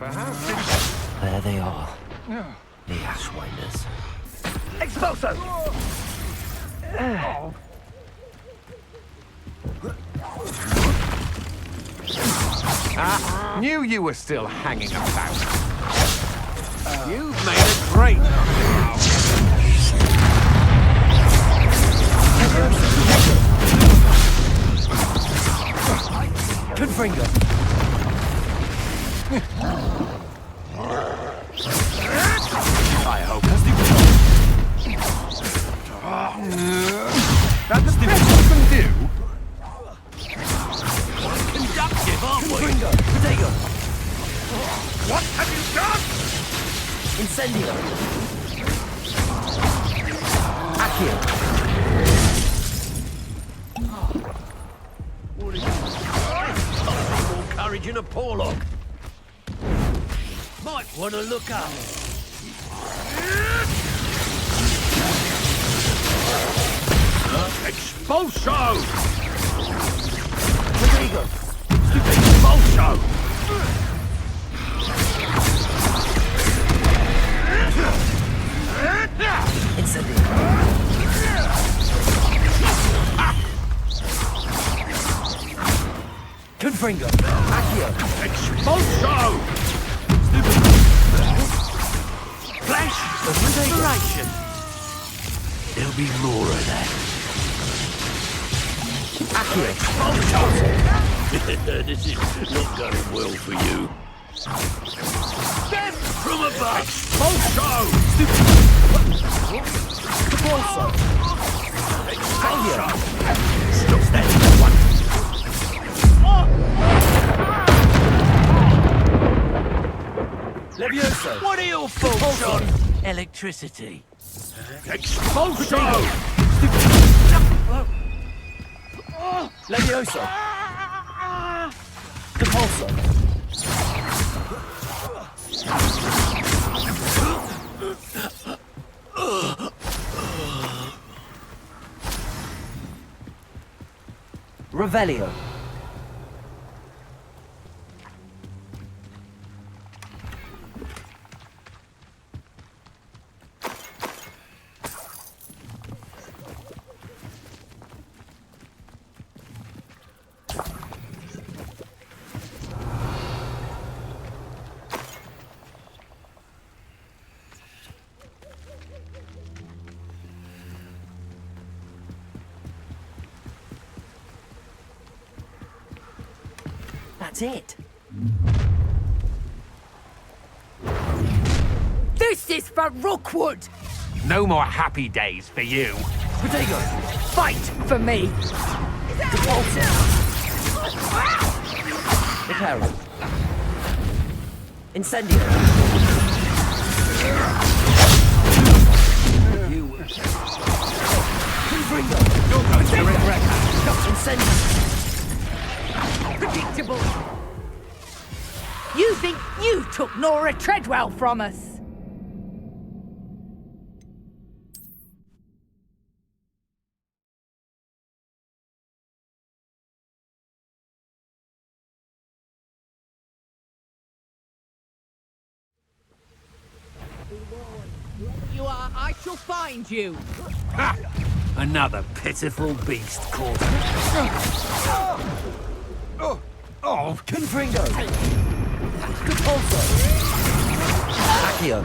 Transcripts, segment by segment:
There they are. The Ashwinders. Expulso! Knew you were still hanging about. You've made a great... Confringo. I hope that's the best you can do. Conductive, aren't we? Confringo. Potato. What have you done? Incendio. Accio. More courage in a Porlock. Might want to look up. Expulso! Rodrigo. Expulso! Incendio. Confringo. Accio. Expulso! Flash. Obliteration. There'll be more of that. Accio. This is not going well for you. Step from above. Expulso! Expulso. Expulso. Stop that one! Levioso. What are your faults on electricity? Expulso! Levioso. Compulso. Revelio. That's it. This is for Rookwood! No more happy days for you. Potato. Fight for me! Compulso. Reparo. Incendio. You Confringo. You're going to regret that. Incendio. Predictable! You think you took Nora Treadwell from us? Wherever you are, I shall find you! Ha! Another pitiful beast caught. Oh, Confringo. Compulso. Accio.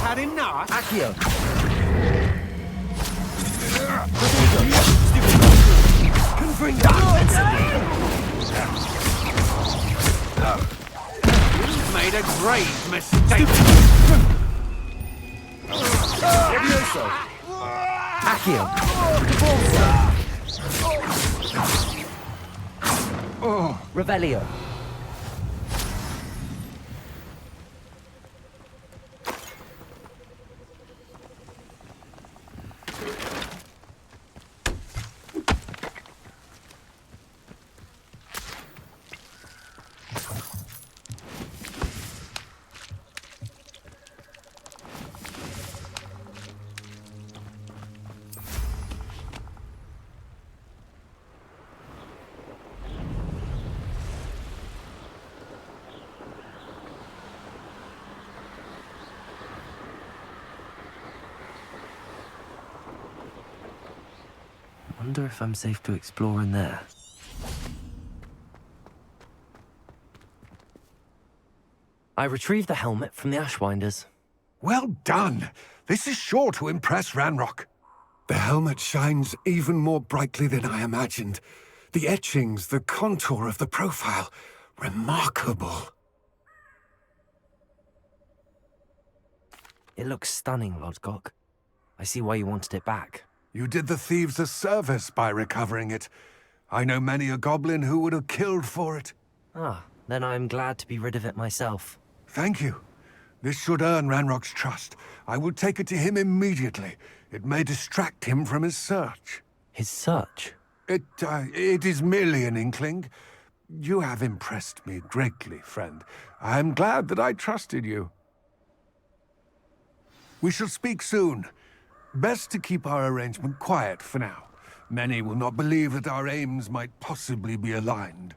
had enough? Accio. Confringo. You've made a grave mistake. Levioso. Accio. Compulso. Revelio. Wonder if I'm safe to explore in there. I retrieved the helmet from the Ashwinders. Well done! This is sure to impress Ranrock. The helmet shines even more brightly than I imagined. The etchings, the contour of the profile. Remarkable. It looks stunning, Lodgok. I see why you wanted it back. You did the thieves a service by recovering it. I know many a goblin who would have killed for it. Ah, then I'm glad to be rid of it myself. Thank you. This should earn Ranrock's trust. I will take it to him immediately. It may distract him from his search. His search? It is merely an inkling. You have impressed me greatly, friend. I am glad that I trusted you. We shall speak soon. Best to keep our arrangement quiet for now. Many will not believe that our aims might possibly be aligned.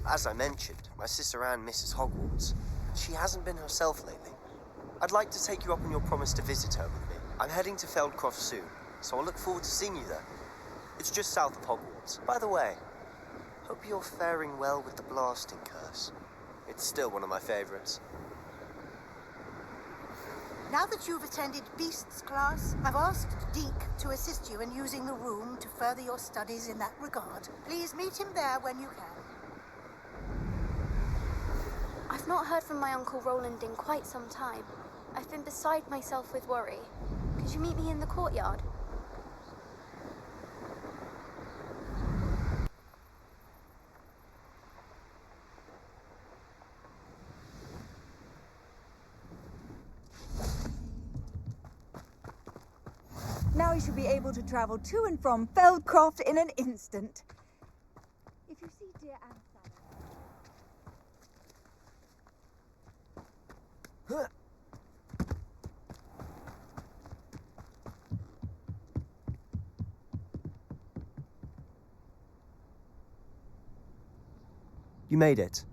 As I mentioned, my sister Anne misses Hogwarts. She hasn't been herself lately. I'd like to take you up on your promise to visit her with me. I'm heading to FELDCROFT soon, so I'll look forward to seeing you there. It's just south of Hogwarts. By the way, hope you're faring well with the blasting curse. It's still one of my favorites. Now that you've attended Beasts class, I've asked Deke to assist you in using the room to further your studies in that regard. Please meet him there when you can. I've not heard from my Uncle Roland in quite some time. I've been beside myself with worry. Could you meet me in the courtyard? Now you should be able to travel to and from FELDCROFT in an instant. If you see dear Anne You made it.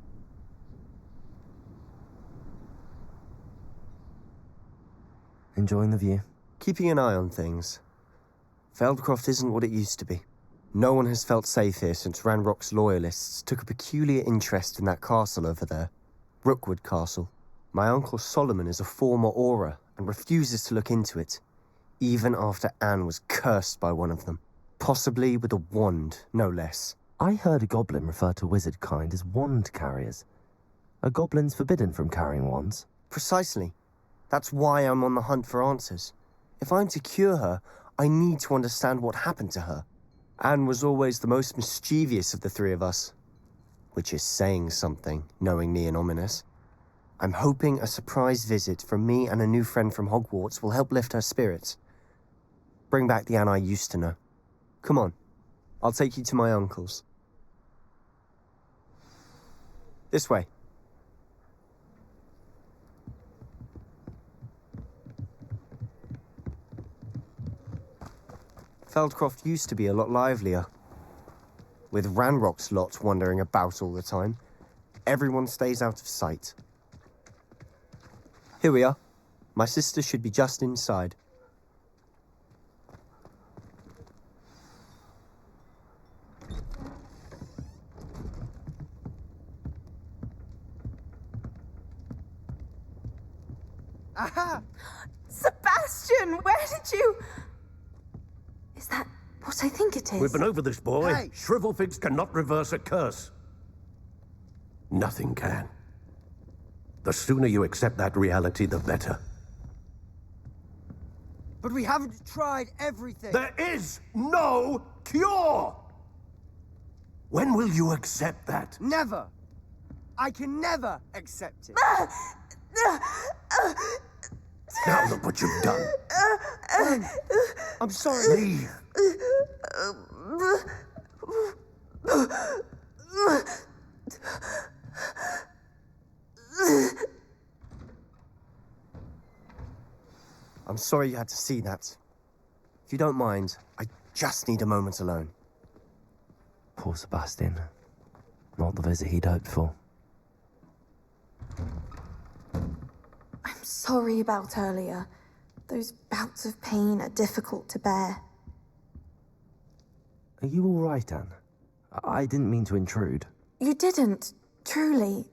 Enjoying the view? Keeping an eye on things. FELDCROFT isn't what it used to be. No one has felt safe here since Ranrock's loyalists took a peculiar interest in that castle over there. Rookwood Castle. My Uncle Solomon is a former Auror and refuses to look into it, even after Anne was cursed by one of them. Possibly with a wand, no less. I heard a goblin refer to wizard kind as wand carriers. Are goblins forbidden from carrying wands? Precisely. That's why I'm on the hunt for answers. If I'm to cure her, I need to understand what happened to her. Anne was always the most mischievous of the three of us. Which is saying something, knowing me and ominous. I'm hoping a surprise visit from me and a new friend from Hogwarts will help lift her spirits. Bring back the Anne I used to know. Come on, I'll take you to my uncle's. This way. FELDCROFT used to be a lot livelier. With Ranrock's lot wandering about all the time, everyone stays out of sight. Here we are. My sister should be just inside. Aha! Sebastian, where did you... Is that what I think it is? We've been over this, boy. Hey. Shrivelfigs cannot reverse a curse. Nothing can. The sooner you accept that reality, the better. But we haven't tried everything. There is no cure! When will you accept that? Never. I can never accept it. Now look what you've done. I'm sorry. Leave. I'm sorry you had to see that. If you don't mind, I just need a moment alone. Poor Sebastian. Not the visit he'd hoped for. I'm sorry about earlier. Those bouts of pain are difficult to bear. Are you all right, Anne? I didn't mean to intrude. You didn't, truly.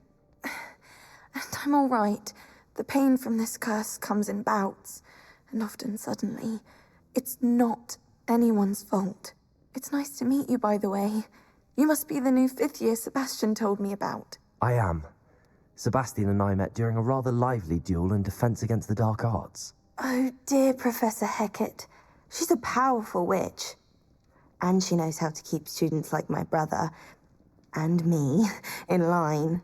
And I'm all right. The pain from this curse comes in bouts, and often suddenly. It's not anyone's fault. It's nice to meet you, by the way. You must be the new 5th year Sebastian told me about. I am. Sebastian and I met during a rather lively duel in defense against the dark arts. Oh, dear Professor Hecat. She's a powerful witch. And she knows how to keep students like my brother, and me, in line.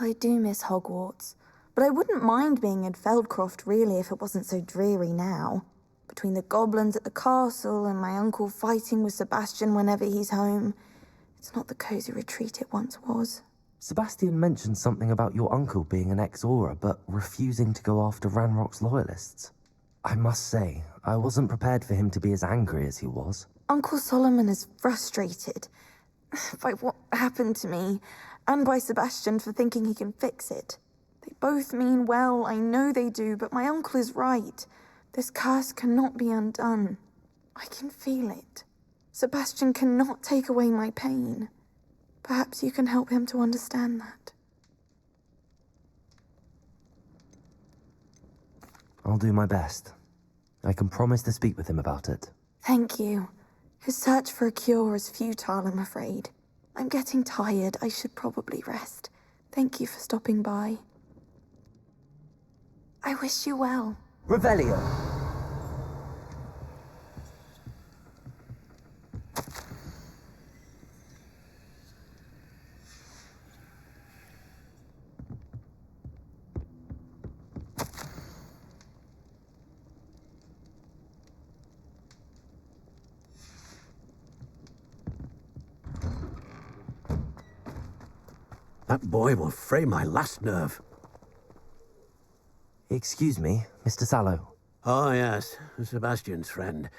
I do miss Hogwarts, but I wouldn't mind being in FELDCROFT, really, if it wasn't so dreary now. Between the goblins at the castle and my uncle fighting with Sebastian whenever he's home, it's not the cosy retreat it once was. Sebastian mentioned something about your uncle being an ex-Auror, but refusing to go after Ranrock's loyalists. I must say, I wasn't prepared for him to be as angry as he was. Uncle Solomon is frustrated by what happened to me, and by Sebastian for thinking he can fix it. They both mean well, I know they do, but my uncle is right. This curse cannot be undone. I can feel it. Sebastian cannot take away my pain. Perhaps you can help him to understand that. I'll do my best. I can promise to speak with him about it. Thank you. His search for a cure is futile, I'm afraid. I'm getting tired. I should probably rest. Thank you for stopping by. I wish you well. Revelio. That boy will fray my last nerve. Excuse me, Mr. Sallow. Oh, yes, Sebastian's friend.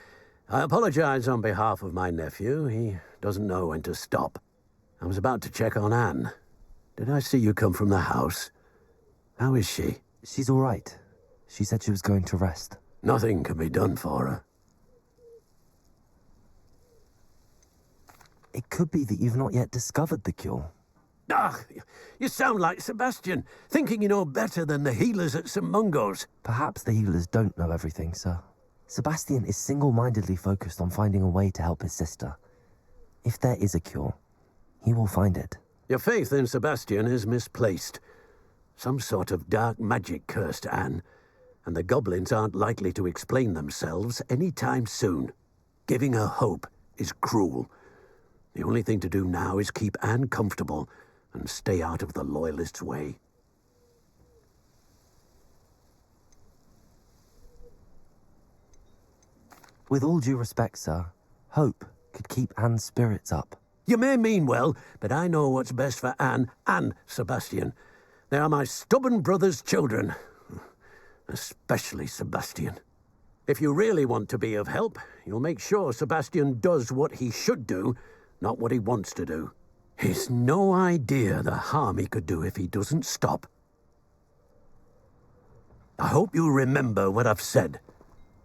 I apologize on behalf of my nephew. He doesn't know when to stop. I was about to check on Anne. Did I see you come from the house? How is she? She's all right. She said she was going to rest. Nothing can be done for her. It could be that you've not yet discovered the cure. Ah, you sound like Sebastian, thinking you know better than the healers at St. Mungo's. Perhaps the healers don't know everything, sir. Sebastian is single-mindedly focused on finding a way to help his sister. If there is a cure, he will find it. Your faith in Sebastian is misplaced. Some sort of dark magic cursed Anne, and the goblins aren't likely to explain themselves any time soon. Giving her hope is cruel. The only thing to do now is keep Anne comfortable and stay out of the Loyalists' way. With all due respect, sir, hope could keep Anne's spirits up. You may mean well, but I know what's best for Anne and Sebastian. They are my stubborn brother's children. Especially Sebastian. If you really want to be of help, you'll make sure Sebastian does what he should do, not what he wants to do. He's no idea the harm he could do if he doesn't stop. I hope you'll remember what I've said.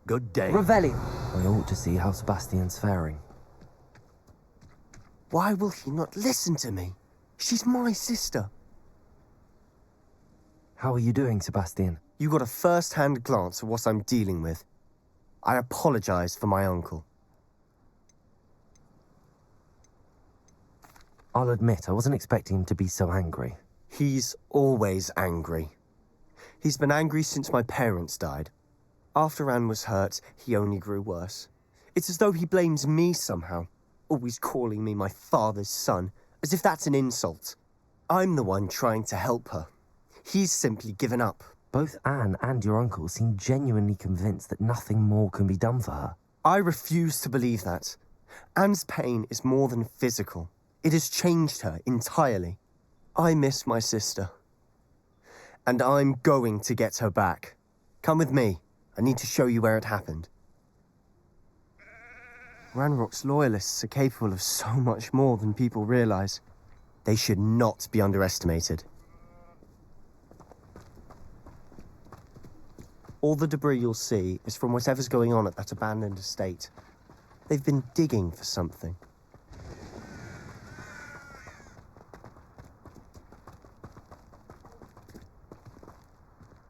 Good day. Revelio. I ought to see how Sebastian's faring. Why will he not listen to me? She's my sister. How are you doing, Sebastian? You got a first-hand glance at what I'm dealing with. I apologize for my uncle. I'll admit, I wasn't expecting him to be so angry. He's always angry. He's been angry since my parents died. After Anne was hurt, he only grew worse. It's as though he blames me somehow, always calling me my father's son, as if that's an insult. I'm the one trying to help her. He's simply given up. Both Anne and your uncle seem genuinely convinced that nothing more can be done for her. I refuse to believe that. Anne's pain is more than physical. It has changed her entirely. I miss my sister. And I'm going to get her back. Come with me. I need to show you where it happened. Ranrock's loyalists are capable of so much more than people realize. They should not be underestimated. All the debris you'll see is from whatever's going on at that abandoned estate. They've been digging for something.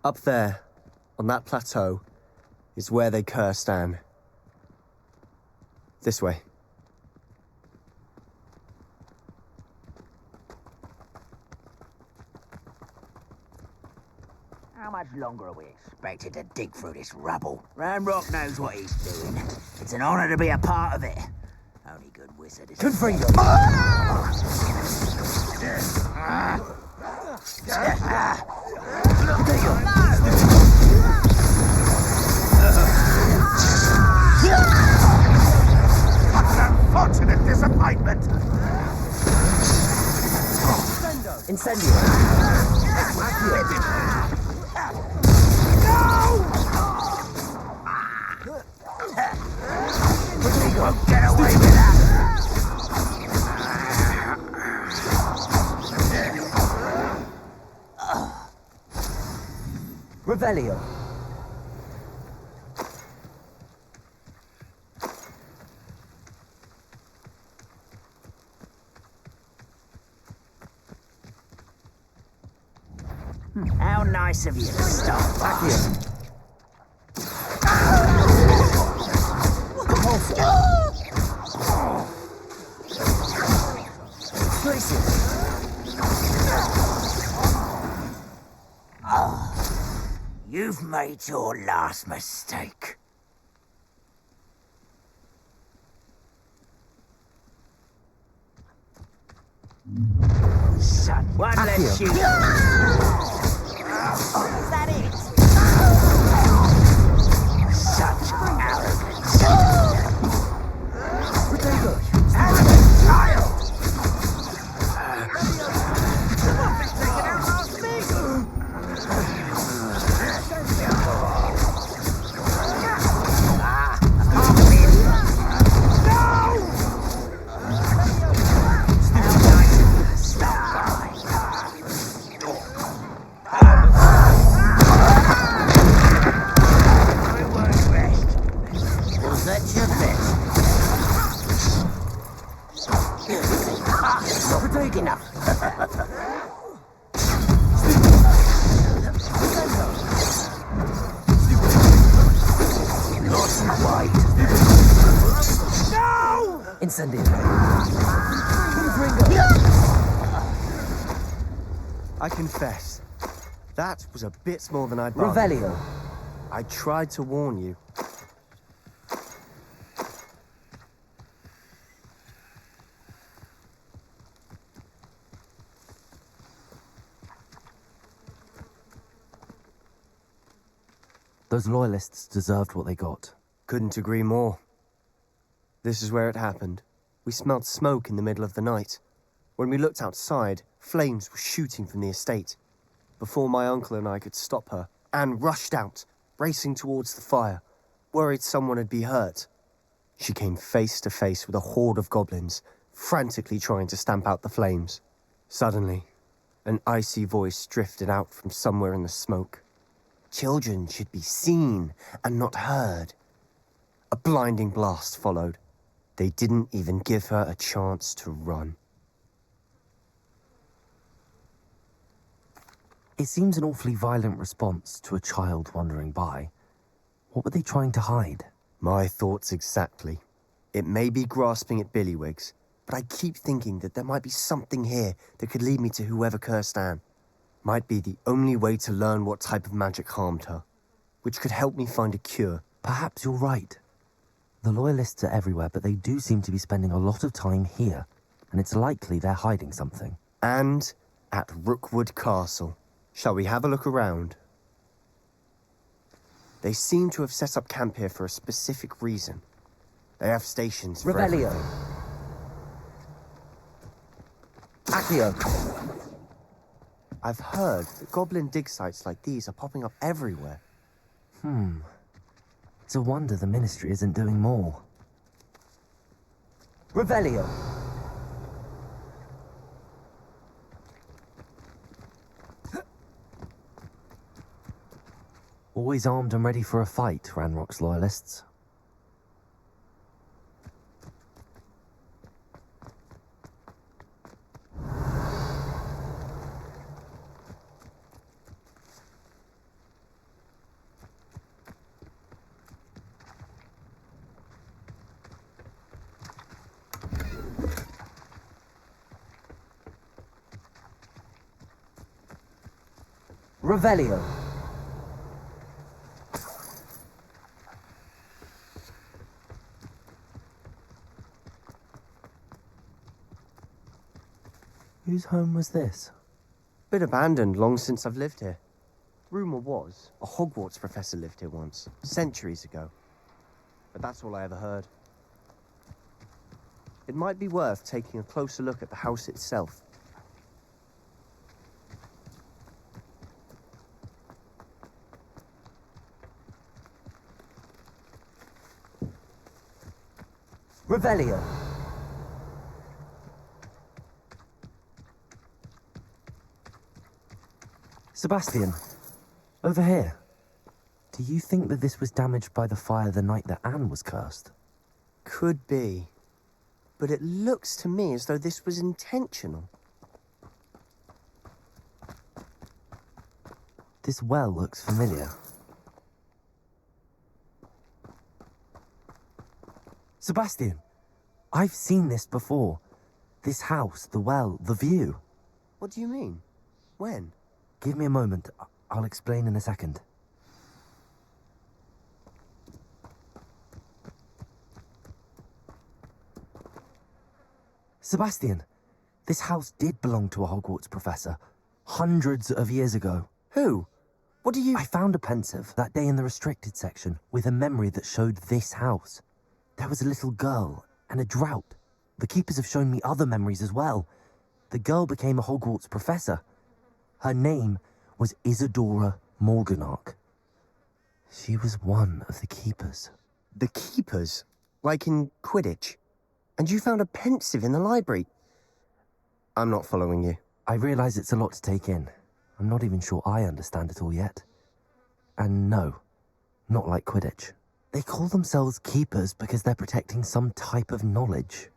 Up there, on that plateau, is where they cursed Anne. This way. How much longer are we expected to dig through this rubble? Ranrock knows what he's doing. It's an honor to be a part of it. Only good wizard is... Confringo! Unfortunate disappointment! Incendio! You won't get away with that! Revelio! How nice of you to stop by. You've made your last mistake. Son, one less shoot. Is that it? Such arrogance. Arrogant child! Nothing's taken out last week! Enough. No! Incendio! I confess, that was a bit more than I'd bargained. Revelio! I tried to warn you. Those loyalists deserved what they got. Couldn't agree more. This is where it happened. We smelled smoke in the middle of the night. When we looked outside, flames were shooting from the estate. Before my uncle and I could stop her, Anne rushed out, racing towards the fire, worried someone had been hurt. She came face to face with a horde of goblins, frantically trying to stamp out the flames. Suddenly, an icy voice drifted out from somewhere in the smoke. Children should be seen and not heard. A blinding blast followed. They didn't even give her a chance to run. It seems an awfully violent response to a child wandering by. What were they trying to hide? My thoughts exactly. It may be grasping at Billywigs, but I keep thinking that there might be something here that could lead me to whoever cursed Anne. Might be the only way to learn what type of magic harmed her, which could help me find a cure. Perhaps you're right. The Loyalists are everywhere, but they do seem to be spending a lot of time here, and it's likely they're hiding something. And at Rookwood Castle. Shall we have a look around? They seem to have set up camp here for a specific reason. They have stations for Revelio. everything. Accio. I've heard that goblin dig sites like these are popping up everywhere. It's a wonder the Ministry isn't doing more. Revelio. Always armed and ready for a fight, Ranrock's loyalists. Revelio. Whose home was this? Bit abandoned long since I've lived here. Rumour was, a Hogwarts professor lived here once, centuries ago. But that's all I ever heard. It might be worth taking a closer look at the house itself. Revelio. Sebastian, over here. Do you think that this was damaged by the fire the night that Anne was cursed? Could be. But it looks to me as though this was intentional. This well looks familiar. Sebastian, I've seen this before. This house, the well, the view. What do you mean? When? Give me a moment. I'll explain in a second. Sebastian, this house did belong to a Hogwarts professor. Hundreds of years ago. Who? What do you... I found a pensive that day in the restricted section with a memory that showed this house. There was a little girl and a drought. The keepers have shown me other memories as well. The girl became a Hogwarts professor. Her name was Isadora Morganach. She was one of the keepers. The keepers? Like in Quidditch? And you found a pensive in the library? I'm not following you. I realise it's a lot to take in. I'm not even sure I understand it all yet. And no, not like Quidditch. They call themselves keepers because they're protecting some type of knowledge.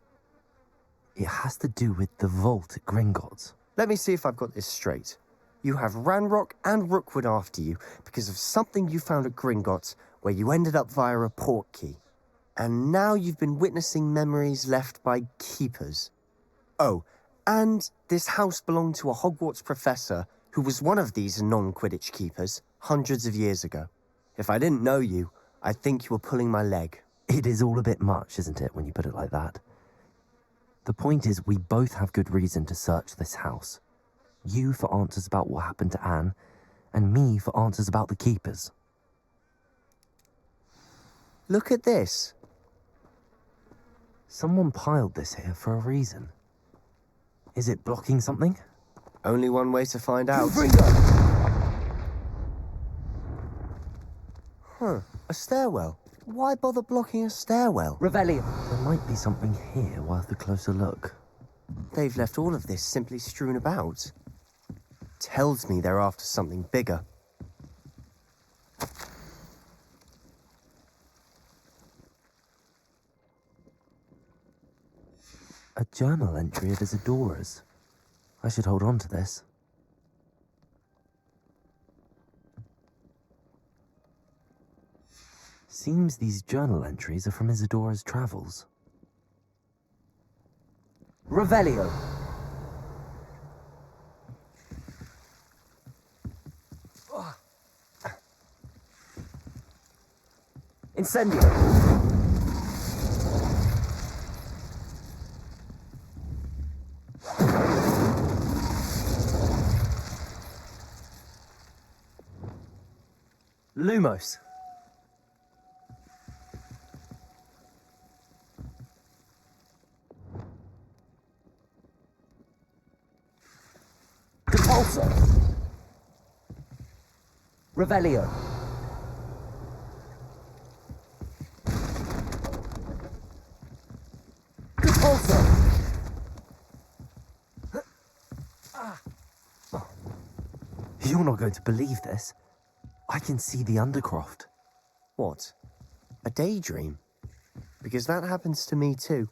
It has to do with the vault at Gringotts. Let me see if I've got this straight. You have Ranrock and Rookwood after you because of something you found at Gringotts where you ended up via a portkey. And now you've been witnessing memories left by keepers. Oh, and this house belonged to a Hogwarts professor who was one of these non-Quidditch keepers hundreds of years ago. If I didn't know you, I'd think you were pulling my leg. It is all a bit much, isn't it, when you put it like that? The point is, we both have good reason to search this house. You for answers about what happened to Anne, and me for answers about the keepers. Look at this. Someone piled this here for a reason. Is it blocking something? Only one way to find out. Huh, a stairwell. Why bother blocking a stairwell? Revelio. There might be something here worth a closer look. They've left all of this simply strewn about. Tells me they're after something bigger. A journal entry of Isadora's. I should hold on to this. Seems these journal entries are from Isadora's travels. Revelio. Incendio. Lumos. Repulsor. Revelio. Repulsor. You're not going to believe this. I can see the Undercroft. What? A daydream? Because that happens to me too.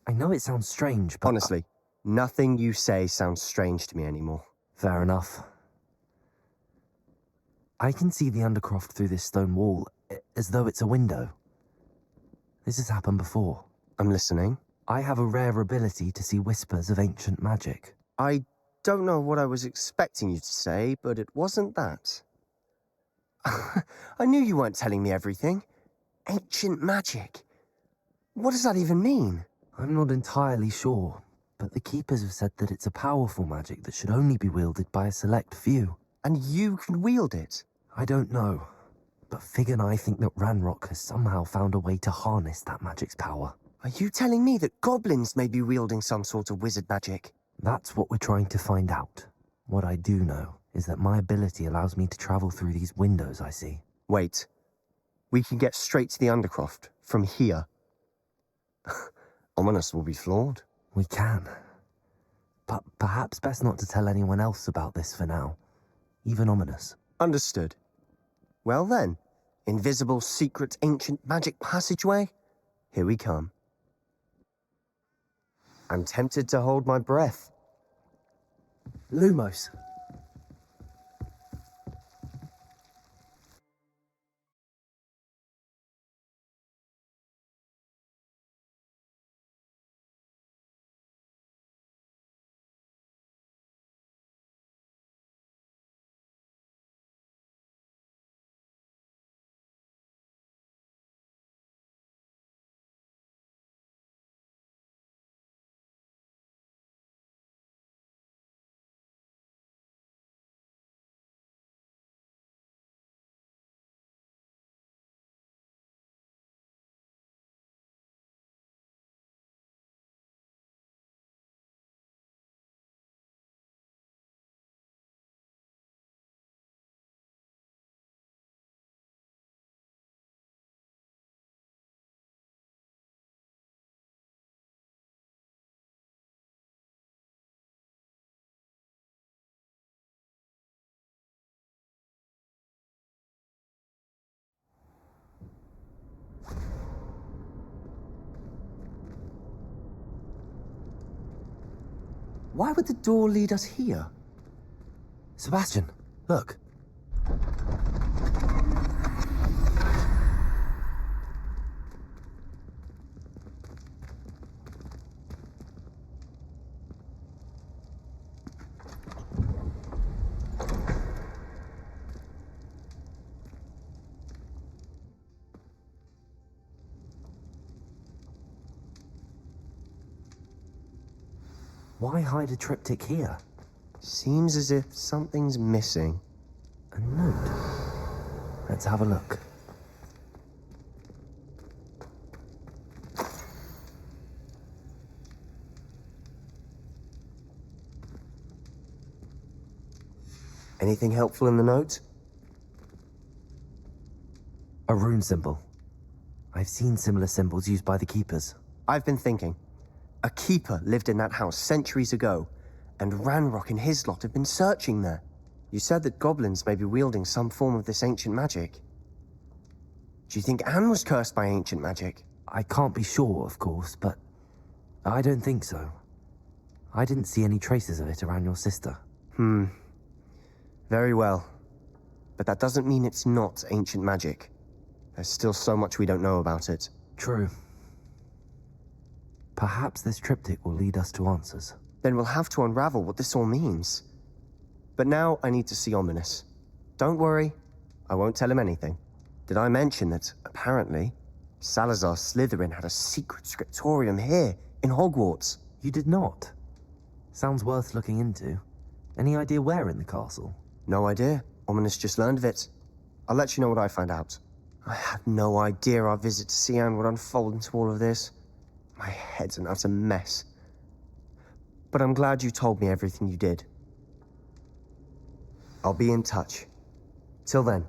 I know it sounds strange, but... Honestly, nothing you say sounds strange to me anymore. Fair enough. I can see the Undercroft through this stone wall, as though it's a window. This has happened before. I'm listening. I have a rare ability to see whispers of ancient magic. I don't know what I was expecting you to say, but it wasn't that. I knew you weren't telling me everything. Ancient magic. What does that even mean? I'm not entirely sure, but the Keepers have said that it's a powerful magic that should only be wielded by a select few. And you can wield it? I don't know, but Fig and I think that Ranrock has somehow found a way to harness that magic's power. Are you telling me that goblins may be wielding some sort of wizard magic? That's what we're trying to find out. What I do know is that my ability allows me to travel through these windows I see. Wait. We can get straight to the Undercroft from here. Ominous will be flawed. We can. But perhaps best not to tell anyone else about this for now. Even Ominous. Understood. Well then, invisible, secret, ancient magic passageway? Here we come. I'm tempted to hold my breath. Lumos. Why would the door lead us here? Sebastian, look. Why hide a triptych here? Seems as if something's missing. A note. Let's have a look. Anything helpful in the note? A rune symbol. I've seen similar symbols used by the Keepers. I've been thinking. A keeper lived in that house centuries ago, and Ranrock and his lot have been searching there. You said that goblins may be wielding some form of this ancient magic. Do you think Anne was cursed by ancient magic? I can't be sure, of course, but I don't think so. I didn't see any traces of it around your sister. Very well. But that doesn't mean it's not ancient magic. There's still so much we don't know about it. True. Perhaps this triptych will lead us to answers. Then we'll have to unravel what this all means. But now I need to see Ominous. Don't worry, I won't tell him anything. Did I mention that, apparently, Salazar Slytherin had a secret scriptorium here, in Hogwarts? You did not? Sounds worth looking into. Any idea where in the castle? No idea. Ominous just learned of it. I'll let you know what I find out. I had no idea our visit to Cian would unfold into all of this. My head's an utter mess. But I'm glad you told me everything you did. I'll be in touch. Till then.